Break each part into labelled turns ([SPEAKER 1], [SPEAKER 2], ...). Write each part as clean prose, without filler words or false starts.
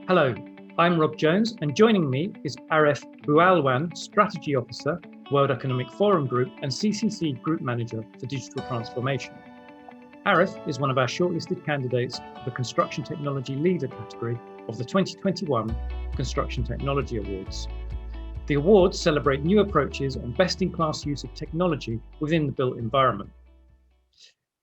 [SPEAKER 1] Hello, I'm Rob Jones, and joining me is Aref Boualwan, Strategy Officer, World Economic Forum Group and CCC Group Manager for Digital Transformation. Aref is one of our shortlisted candidates for the Construction Technology Leader category of the 2021 Construction Technology Awards. The awards celebrate new approaches and best-in-class use of technology within the built environment.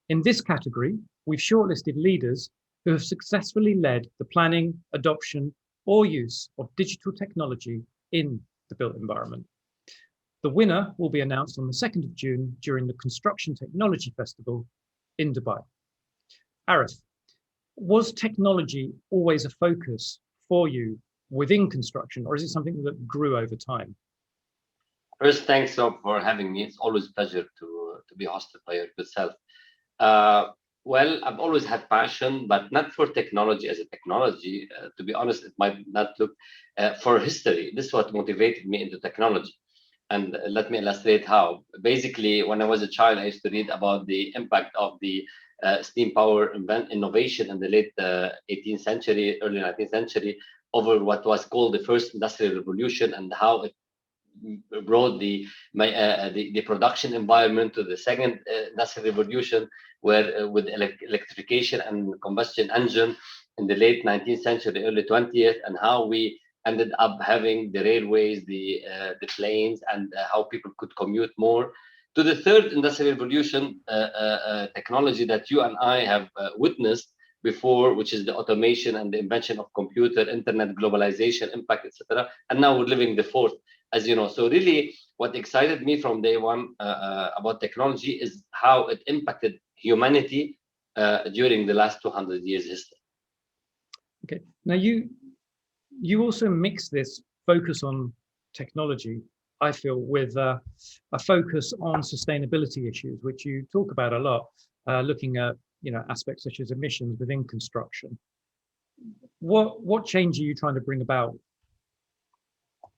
[SPEAKER 1] In this category, we've shortlisted leaders who have successfully led the planning, adoption, or use of digital technology in the built environment. The winner will be announced on the 2nd of June during the Construction Technology Festival in Dubai. Aref, was technology always a focus for you within construction, or is it something that grew over time?
[SPEAKER 2] First, thanks, Rob, for having me. It's always a pleasure to be hosted by your good self. Well, I've always had passion, but not for technology as a technology. To be honest, it might not look for history. This is what motivated me into technology. And let me illustrate how. Basically, when I was a child, I used to read about the impact of the steam power innovation in the late 18th century, early 19th century, over what was called the first industrial revolution and how it brought the production environment to the second industrial revolution, where with electrification and combustion engine in the late 19th century, early 20th, and how we ended up having the railways, the planes, and how people could commute more, to the third industrial revolution technology that you and I have witnessed before, which is the automation and the invention of computer, internet, globalization, impact, etc. And now we're living the fourth, as you know. So really, what excited me from day one about technology is how it impacted humanity during the last 200 years history.
[SPEAKER 1] Okay. Now you also mix this focus on technology, I feel, with a focus on sustainability issues, which you talk about a lot, looking at aspects such as emissions within construction. What change are you trying to bring about?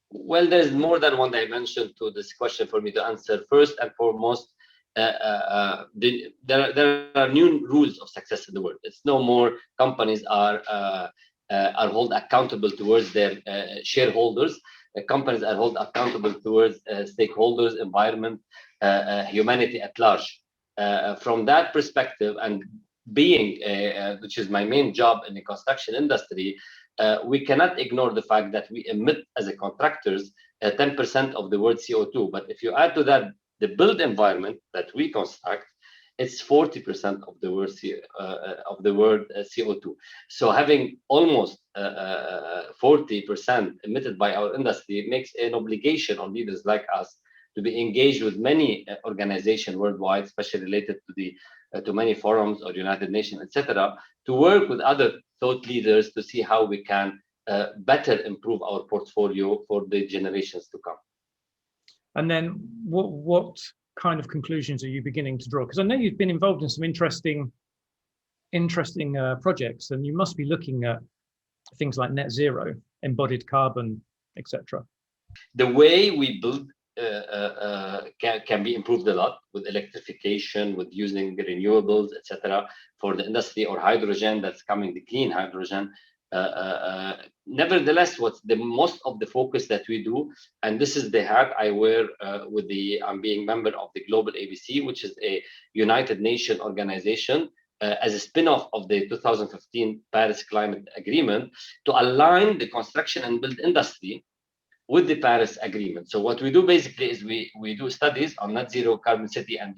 [SPEAKER 2] Well, there's more than one dimension to this question for me to answer. First and foremost, there are new rules of success in the world. It's no more companies are held accountable towards their shareholders. Companies are held accountable towards stakeholders, environment, humanity at large. From that perspective, and being, which is my main job in the construction industry, we cannot ignore the fact that we emit as a contractors 10% of the world's CO2. But if you add to that the built environment that we construct, it's 40% of the world CO2. So having almost 40% emitted by our industry makes an obligation on leaders like us to be engaged with many organizations worldwide, especially related to many forums or United Nations, etc., to work with other thought leaders to see how we can better improve our portfolio for the generations to come.
[SPEAKER 1] And then what kind of conclusions are you beginning to draw? Because I know you've been involved in some interesting projects, and you must be looking at things like net zero, embodied carbon, etc.
[SPEAKER 2] The way we build can be improved a lot with electrification, with using renewables, etc. for the industry, or hydrogen that's coming, the clean hydrogen. Nevertheless, what's the most of the focus that we do, and this is the hat I wear I'm being member of the Global ABC, which is a United Nations organization as a spin-off of the 2015 Paris Climate Agreement, to align the construction and build industry with the Paris Agreement. So what we do basically is we do studies on net zero carbon city, and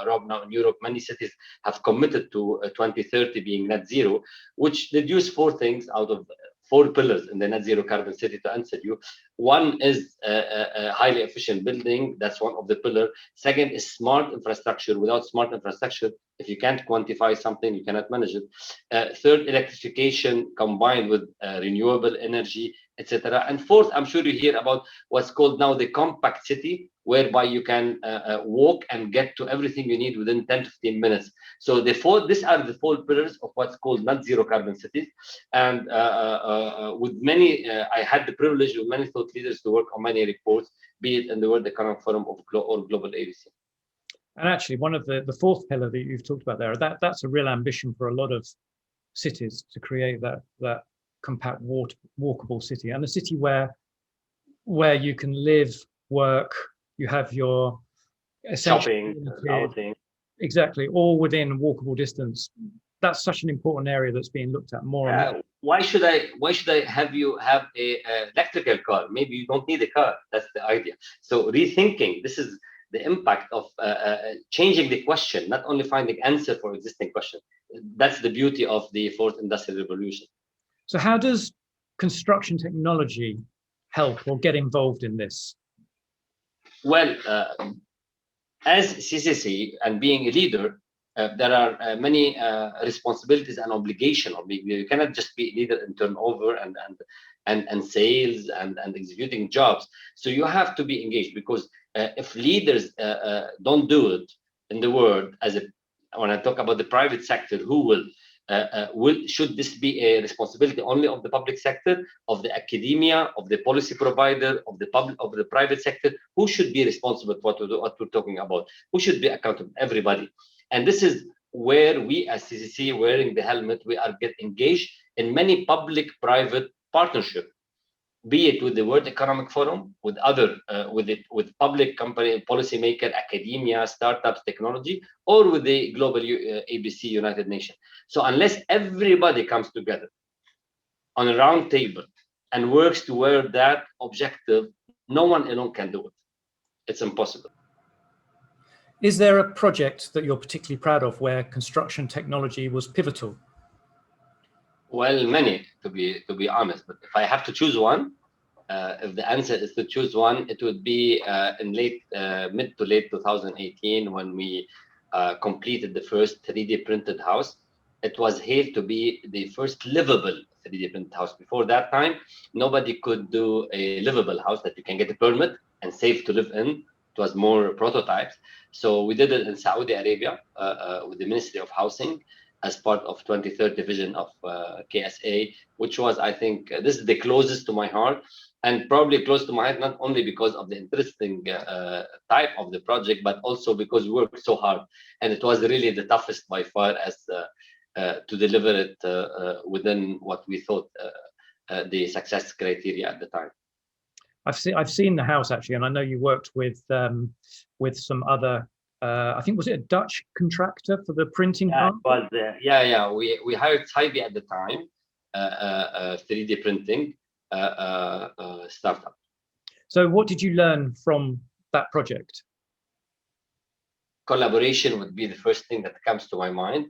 [SPEAKER 2] Rob, now in Europe, many cities have committed to 2030 being net zero, which deduce four things out of four pillars in the net zero carbon city, to answer you. One is a highly efficient building. That's one of the pillars. Second is smart infrastructure. Without smart infrastructure, if you can't quantify something, you cannot manage it. Third, electrification combined with renewable energy, etc. And fourth, I'm sure you hear about what's called now the compact city, whereby you can walk and get to everything you need within 10 to 15 minutes. So these are the four pillars of what's called net zero carbon cities. And with many, I had the privilege with many thought leaders to work on many reports, be it in the World Economic Forum or Global ABC.
[SPEAKER 1] And actually, one of the fourth pillar that you've talked about there, that's a real ambition for a lot of cities, to create that compact, walkable city, and a city where you can live, work, you have your essential
[SPEAKER 2] Shopping, outing.
[SPEAKER 1] exactly, all within walkable distance. That's such an important area that's being looked at more and more.
[SPEAKER 2] Why should I have you have a electrical car? Maybe you don't need a car. That's the idea. So rethinking, this is the impact of changing the question, not only finding answer for existing question. That's the beauty of the fourth industrial revolution.
[SPEAKER 1] So how does construction technology help or get involved in this?
[SPEAKER 2] Well, as CCC and being a leader, there are many responsibilities and obligation of being leader. You cannot just be a leader in turnover and sales and executing jobs. So you have to be engaged, because if leaders don't do it in the world, when I talk about the private sector, who should this be a responsibility only of the public sector, of the academia, of the policy provider, of the private sector? Who should be responsible for what we're talking about? Who should be accountable? Everybody. And this is where we as CCC, wearing the helmet, we are get engaged in many public-private partnership, be it with the World Economic Forum, with other, with public company, policymaker, academia, startups, technology, or with the global ABC, United Nations. So unless everybody comes together on a round table and works toward that objective, no one alone can do it. It's impossible.
[SPEAKER 1] Is there a project that you're particularly proud of where construction technology was pivotal?
[SPEAKER 2] Well, many, to be honest, but if I have to choose one, if the answer is to choose one, it would be in mid to late 2018, when we completed the first 3D printed house. It was hailed to be the first livable 3D printed house. Before that time, nobody could do a livable house that you can get a permit and safe to live in. It was more prototypes. So we did it in Saudi Arabia with the Ministry of Housing, as part of 23rd Division of KSA, which was, I think, this is the closest to my heart, and probably close to my heart, not only because of the interesting type of the project, but also because we worked so hard. And it was really the toughest by far, as to deliver it within what we thought the success criteria at the time.
[SPEAKER 1] I've seen the house actually, and I know you worked with some other. I think, was it a Dutch contractor for the printing part?
[SPEAKER 2] It was, we hired Taibi at the time, 3D printing startup.
[SPEAKER 1] So what did you learn from that project?
[SPEAKER 2] Collaboration would be the first thing that comes to my mind.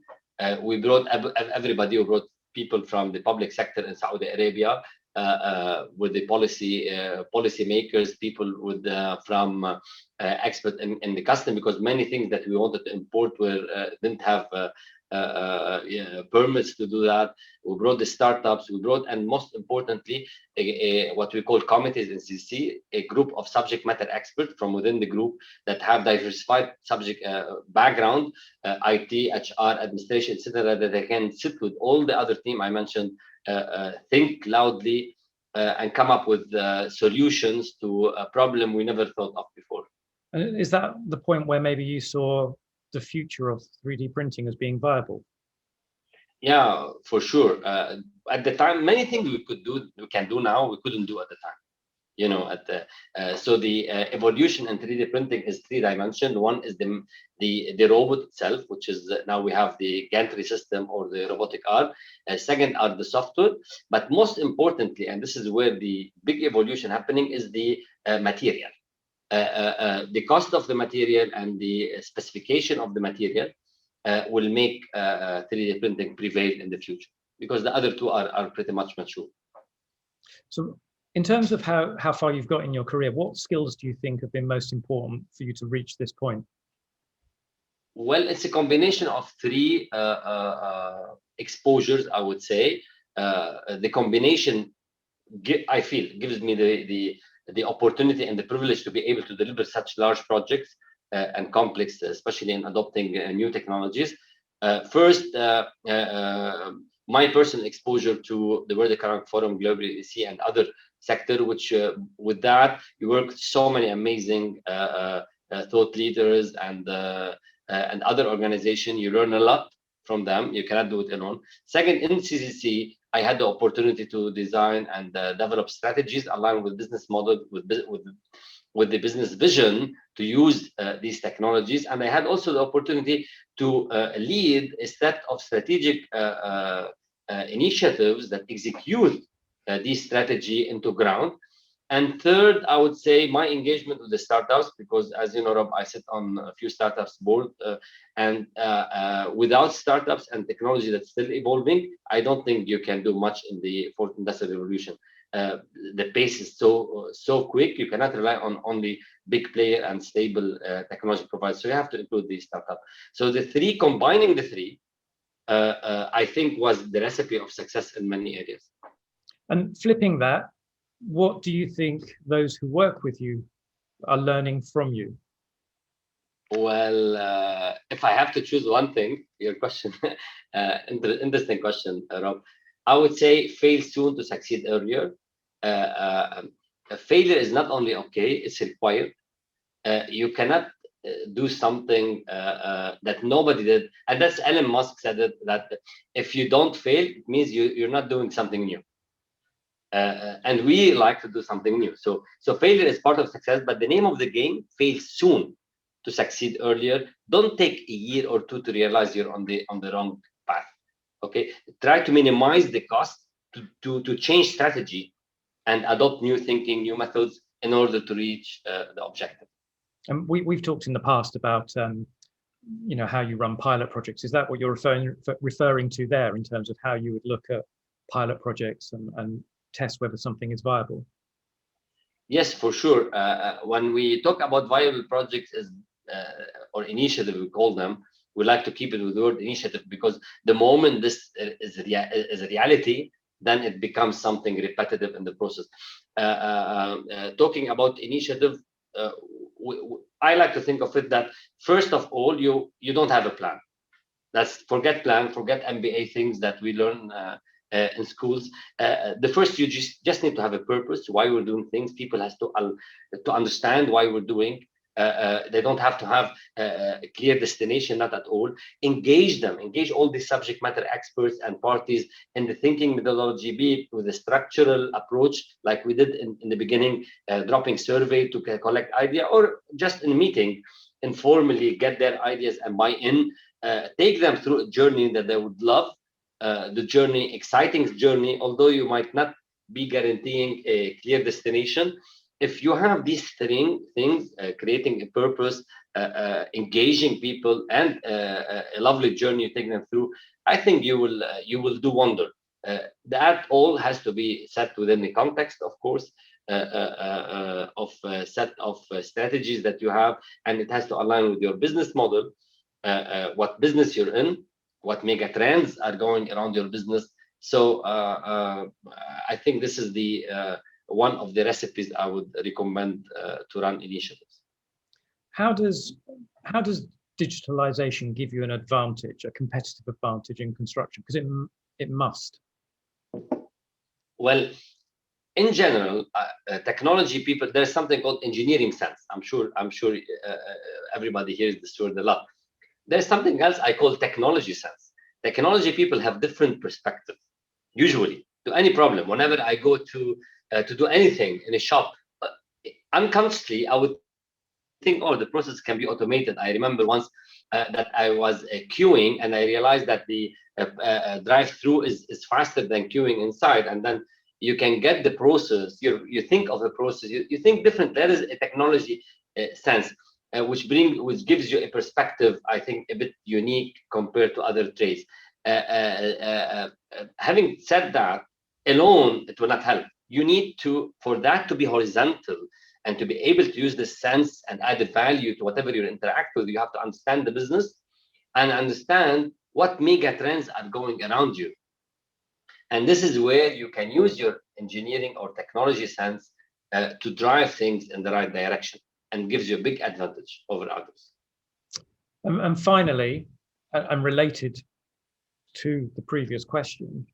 [SPEAKER 2] We brought everybody. We brought people from the public sector in Saudi Arabia, with the policy makers, people with from expert in the custom, because many things that we wanted to import didn't have permits to do that. We brought the startups, and most importantly, what we call committees in CC, a group of subject matter experts from within the group that have diversified subject background, IT, HR, administration, etc., that they can sit with all the other team I mentioned, think loudly, and come up with solutions to a problem we never thought of before.
[SPEAKER 1] And is that the point where maybe you saw the future of 3D printing as being viable?
[SPEAKER 2] Yeah, for sure. At the time, many things we can do now, we couldn't do at the time. You know, so the evolution in 3D printing is three-dimensional. One is the robot itself, which is now we have the gantry system or the robotic arm. Second are the software, but most importantly, and this is where the big evolution happening, is the material. The cost of the material and the specification of the material will make 3D printing prevail in the future, because the other two are pretty much mature.
[SPEAKER 1] So in terms of how far you've got in your career, what skills do you think have been most important for you to reach this point?
[SPEAKER 2] Well, it's a combination of three exposures, I would say. The combination, I feel, gives me the opportunity and the privilege to be able to deliver such large projects and complex, especially in adopting new technologies. First, my personal exposure to the World Economic Forum, Global EC, and other sector, which with that you work with so many amazing thought leaders and other organizations. You learn a lot from them. You cannot do it alone. Second, in CCC, I had the opportunity to design and develop strategies aligned with business model, with the business vision to use these technologies. And I had also the opportunity to lead a set of strategic initiatives that execute this strategy into ground. And third, I would say my engagement with the startups, because as you know, Rob, I sit on a few startups board, and without startups and technology that's still evolving, I don't think you can do much in the fourth industrial revolution. The pace is so quick, you cannot rely on only big player and stable technology providers. So you have to include these startups. So combining the three, I think was the recipe of success in many areas.
[SPEAKER 1] And flipping that, what do you think those who work with you are learning from you?
[SPEAKER 2] Well, if I have to choose one thing, your question, interesting question, Rob. I would say fail soon to succeed earlier. A failure is not only okay, it's required. You cannot do something that nobody did. And that's Elon Musk said it, that if you don't fail, it means you're not doing something new. And we like to do something new. So failure is part of success, but the name of the game, fail soon to succeed earlier. Don't take a year or two to realize you're on the wrong path. Okay, try to minimize the cost to change strategy and adopt new thinking, new methods in order to reach the objective.
[SPEAKER 1] And we've talked in the past about how you run pilot projects. Is that what you're referring to there in terms of how you would look at pilot projects and test whether something is viable?
[SPEAKER 2] Yes, for sure. When we talk about viable projects or initiative, we call them, we like to keep it with the word initiative, because the moment this is a reality, then it becomes something repetitive in the process. Talking about initiative, I like to think of it that first of all, you don't have a plan. That's forget plan, forget MBA things that we learn in schools. The first, you just need to have a purpose, why we're doing things. People has to understand why we're doing. They don't have to have a clear destination, not at all. Engage them, engage all the subject matter experts and parties in the thinking methodology, be it with a structural approach, like we did in the beginning, dropping survey to collect idea, or just in a meeting, informally get their ideas and buy in. Take them through a journey that they would love. The journey, exciting journey, although you might not be guaranteeing a clear destination. If you have these three things, creating a purpose, engaging people, and a lovely journey you take them through, I think you will do wonder. That all has to be set within the context, of course, of a set of strategies that you have, and it has to align with your business model, what business you're in, what mega trends are going around your business. So I think this is the one of the recipes I would recommend to run initiatives.
[SPEAKER 1] How does digitalization give you an advantage, a competitive advantage in construction? Because it must.
[SPEAKER 2] Well, in general, technology people, there's something called engineering sense. I'm sure everybody hears this word a lot. There's something else I call technology sense. Technology people have different perspectives, usually, to any problem. Whenever I go to do anything in a shop, unconsciously, I would think, oh, the process can be automated. I remember once that I was queuing, and I realized that the drive-through is faster than queuing inside, and then you can get the process. You think of the process. You think different. There is a technology sense. Which gives you a perspective, I think, a bit unique compared to other trades. Having said that, alone it will not help. You need for that to be horizontal and to be able to use the sense and add the value to whatever you interact with. You have to understand the business and understand what mega trends are going around you. And this is where you can use your engineering or technology sense to drive things in the right direction, and gives you a big advantage over others.
[SPEAKER 1] And finally, and related to the previous question,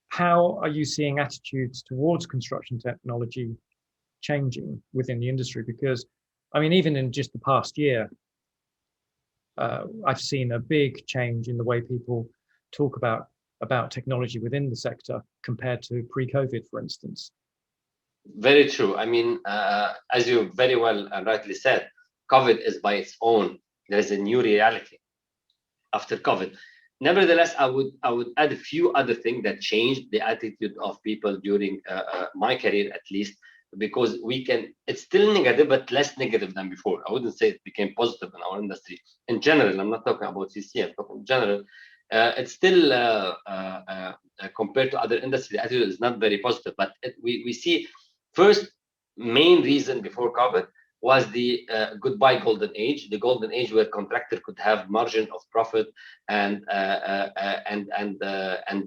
[SPEAKER 1] how are you seeing attitudes towards construction technology changing within the industry? Because, I mean, even in just the past year, I've seen a big change in the way people talk about about technology within the sector compared to pre-COVID, for instance?
[SPEAKER 2] Very true. I mean, as you very well and rightly said, COVID is by its own. There's a new reality after COVID. Nevertheless, I would add a few other things that changed the attitude of people during my career, at least, because it's still negative, but less negative than before. I wouldn't say it became positive in our industry. In general, I'm not talking about CC, I'm talking in general. It's still, compared to other industries, the attitude is not very positive, but we see first main reason before COVID was the goodbye golden age, the golden age where contractor could have margin of profit and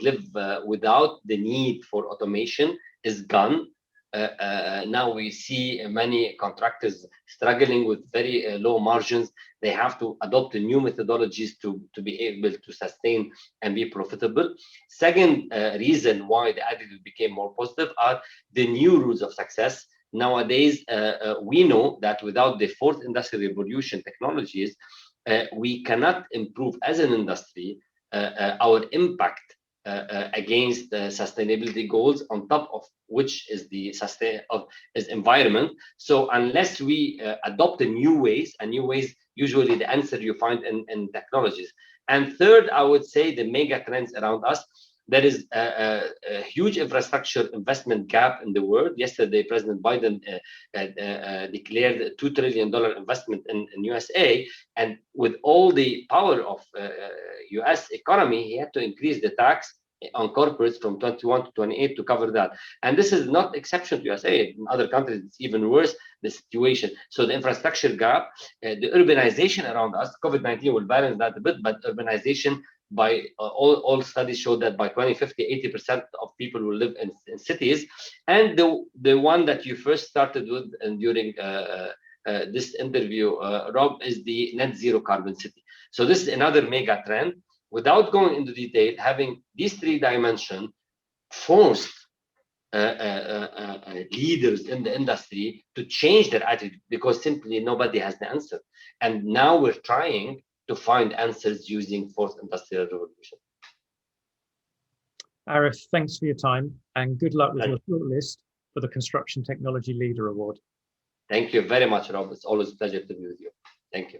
[SPEAKER 2] live without the need for automation is gone. Now we see many contractors struggling with very low margins. They have to adopt new methodologies to be able to sustain and be profitable. Second reason why the attitude became more positive are the new rules of success. Nowadays, we know that without the fourth industrial revolution technologies, we cannot improve as an industry our impact against the sustainability goals, on top of which is the environment. So unless we adopt new ways, usually the answer you find in technologies. And third, I would say the mega trends around us. There is a huge infrastructure investment gap in the world. Yesterday, President Biden declared a $2 trillion investment in USA. And with all the power of US economy, he had to increase the tax on corporates from 21 to 28 to cover that. And this is not exception to USA. In other countries, it's even worse, the situation. So the infrastructure gap, the urbanization around us, COVID-19 will balance that a bit, but urbanization, by all studies show that by 2050, 80% of people will live in cities. And the one that you first started with and during this interview, Rob, is the net zero carbon city. So this is another mega trend. Without going into detail, having these three dimensions forced leaders in the industry to change their attitude, because simply nobody has the answer. And now we're trying to find answers using fourth industrial revolution.
[SPEAKER 1] Aref, thanks for your time and good luck with your shortlist for the Construction Technology Leader Award.
[SPEAKER 2] Thank you very much, Rob. It's always a pleasure to be with you. Thank you.